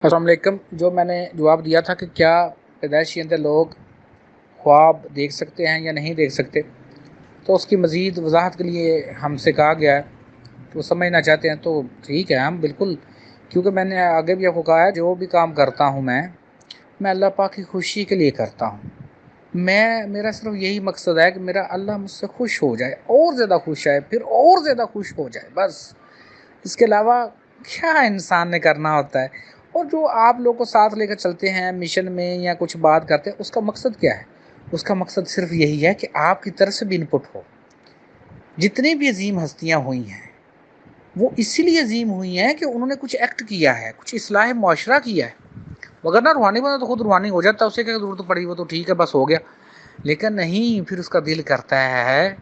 अस्सलाम वालेकुम। जो मैंने जवाब दिया था कि क्या पैदाइशी अंदर लोग ख्वाब देख सकते हैं या नहीं देख सकते, तो उसकी मज़ीद वजाहत के लिए हमसे कहा गया है कि वो समझना चाहते हैं तो ठीक है, हम बिल्कुल, क्योंकि मैंने आगे भी आपको कहा है जो भी काम करता हूँ मैं अल्लाह पाक की खुशी के लिए करता हूँ। मेरा सिर्फ यही मकसद है कि मेरा अल्लाह मुझसे खुश हो जाए, और ज़्यादा खुश है, फिर और ज़्यादा खुश हो जाए, बस। इसके अलावा क्या इंसान ने करना होता है। और जो आप लोग को साथ लेकर चलते हैं मिशन में या कुछ बात करते हैं, उसका मकसद क्या है? उसका मकसद सिर्फ यही है कि आपकी तरफ से भी इनपुट हो। जितनी भी अजीम हस्तियाँ हुई हैं वो इसीलिए अजीम हुई हैं कि उन्होंने कुछ एक्ट किया है, कुछ इस्लाह मुआशरा किया है। मगर ना रूहानी बंदा तो खुद रूहानी हो जाता है, उसे क्या ज़रूरत पड़ी, वो तो ठीक है, बस हो गया। लेकिन नहीं, फिर उसका दिल करता है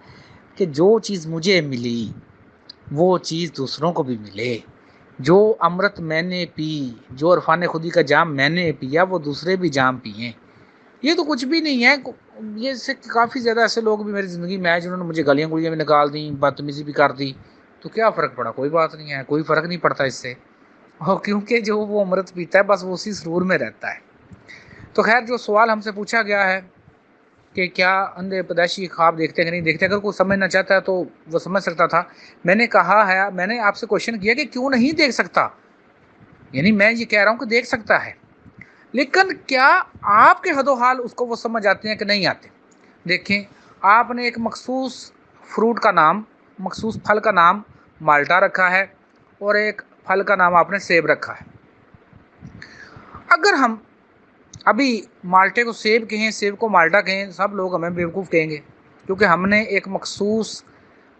कि जो चीज़ मुझे मिली वो चीज़ दूसरों को भी मिले। जो अमृत मैंने पी, जो इरफान खुदी का जाम मैंने पिया, वो दूसरे भी जाम पिए। ये तो कुछ भी नहीं है। ये इससे काफ़ी ज़्यादा ऐसे लोग भी मेरी ज़िंदगी में आए जिन्होंने मुझे गालियाँ गुलियाँ भी निकाल दी, बदतमीज़ी भी कर दी। तो क्या फ़र्क पड़ा? कोई बात नहीं है, कोई फ़र्क नहीं पड़ता इससे। और क्योंकि जो वो अमृत पीता है बस वो उसी सुरूर में रहता है। तो खैर, जो सवाल हमसे पूछा गया है कि क्या अंधे पैदाइशी ख्वाब देखते हैं कि नहीं देखते, अगर कोई समझना चाहता है तो वो समझ सकता था। मैंने कहा है, मैंने आपसे क्वेश्चन किया कि क्यों नहीं देख सकता, यानी मैं ये कह रहा हूँ कि देख सकता है, लेकिन क्या आपके हदोहाल उसको वो समझ आते हैं कि नहीं आते। देखें, आपने एक मखसूस फ्रूट का नाम, मखसूस फल का नाम माल्टा रखा है, और एक फल का नाम आपने सेब रखा है। अगर हम अभी माल्टे को सेब कहें, सेब को माल्टा कहें, सब लोग हमें बेवकूफ़ कहेंगे, क्योंकि हमने एक मखसूस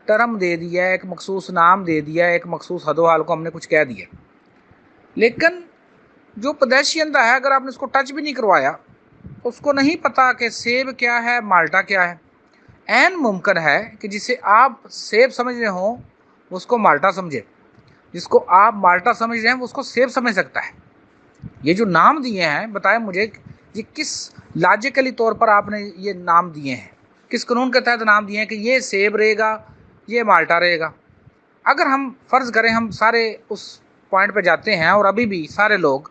टर्म दे दिया है, एक मखसूस नाम दे दिया है, एक मखसूस हदोहाल को हमने कुछ कह दिया। लेकिन जो पैदाइशी अंधा है, अगर आपने उसको टच भी नहीं करवाया, उसको नहीं पता कि सेब क्या है, माल्टा क्या है। ऐन मुमकिन है कि जिसे आप सेब समझ रहे हो उसको माल्टा समझे, जिसको आप माल्टा समझ रहे हैं वो उसको सेब समझ सकता है। ये जो नाम दिए हैं, बताएं मुझे, ये किस लॉजिकली तौर पर आपने ये नाम दिए हैं, किस कानून के तहत नाम दिए हैं कि ये सेब रहेगा, ये माल्टा रहेगा। अगर हम फ़र्ज़ करें हम सारे उस पॉइंट पे जाते हैं और अभी भी सारे लोग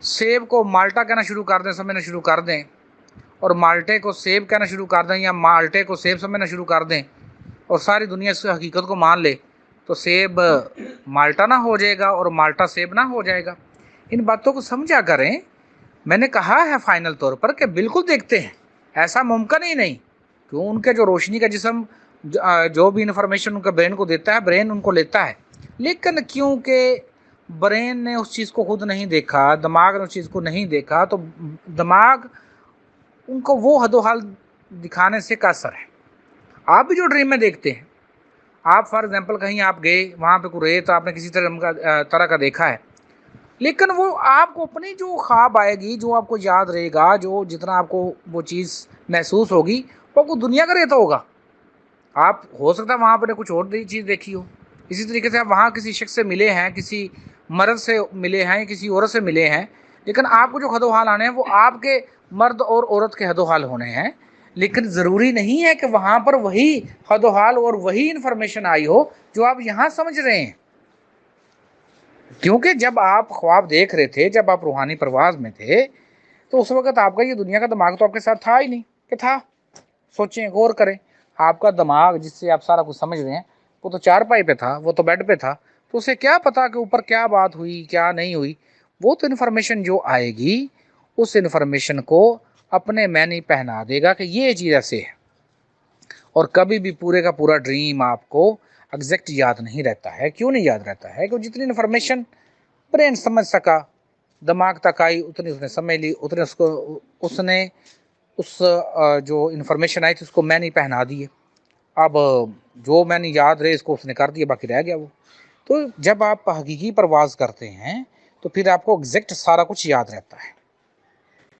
सेब को माल्टा कहना शुरू कर दें, समझना शुरू कर दें, और माल्टे को सेब कहना शुरू कर दें, या माल्टे को सेब समझना शुरू कर दें, और सारी दुनिया इस हकीकत को मान ले, तो सेब माल्टा ना हो जाएगा और माल्टा सेब ना हो जाएगा। इन बातों को समझा करें। मैंने कहा है फाइनल तौर पर कि बिल्कुल देखते हैं, ऐसा मुमकिन ही नहीं। क्यों? उनके जो रोशनी का जिस्म जो भी इन्फॉर्मेशन उनका ब्रेन को देता है, ब्रेन उनको लेता है। लेकिन क्योंकि ब्रेन ने उस चीज़ को खुद नहीं देखा, दिमाग ने उस चीज़ को नहीं देखा, तो दिमाग उनको वो हदोहाल दिखाने से का असर है। आप भी जो ड्रीम में देखते हैं, आप फॉर एग्जांपल कहीं आप गए, वहाँ पे कोई रेत आपने किसी तरह का देखा है, लेकिन वो आपको अपनी जो ख्वाब आएगी, जो आपको याद रहेगा, जो जितना आपको वो चीज़ महसूस होगी, वो आपको दुनिया का रेता होगा। आप हो सकता है वहाँ पर कुछ और चीज़ देखी हो। इसी तरीके से आप वहाँ किसी शख्स से मिले हैं, किसी मर्द से मिले हैं, किसी औरत से मिले हैं, लेकिन आपको जो हदोहाल आने हैं वो आपके मर्द और औरत के हदोहाल होने हैं। लेकिन ज़रूरी नहीं है कि वहाँ पर वही हदोहाल और वही इन्फॉर्मेशन आई हो जो आप यहाँ समझ रहे हैं। क्योंकि जब आप ख्वाब देख रहे थे, जब आप रूहानी परवाज़ में थे, तो उस वक़्त आपका ये दुनिया का दिमाग तो आपके साथ था ही नहीं, कि था? सोचें, गौर करें। आपका दिमाग जिससे आप सारा कुछ समझ रहे हैं, वो तो चारपाई पे था, वो तो बेड पे था, तो उसे क्या पता कि ऊपर क्या बात हुई, क्या नहीं हुई। वो तो इन्फॉर्मेशन जो आएगी, उस इन्फॉर्मेशन को अपने मैनी पहना देगा कि ये चीज़ ऐसे है। और कभी भी पूरे का पूरा ड्रीम आपको एग्जैक्ट याद नहीं रहता है। क्यों नहीं याद रहता है? क्योंकि जितनी इन्फॉर्मेशन ब्रेन समझ सका, दिमाग तक आई, उतनी उसने समझ ली, उतने उसने उस जो इन्फॉर्मेशन आई थी उसको मैंने पहना दिए। अब जो मैंने याद रहे इसको उसने कर दिया, बाकी रह गया वो। तो जब आप हकीकी परवाज़ करते हैं तो फिर आपको एग्जैक्ट सारा कुछ याद रहता है।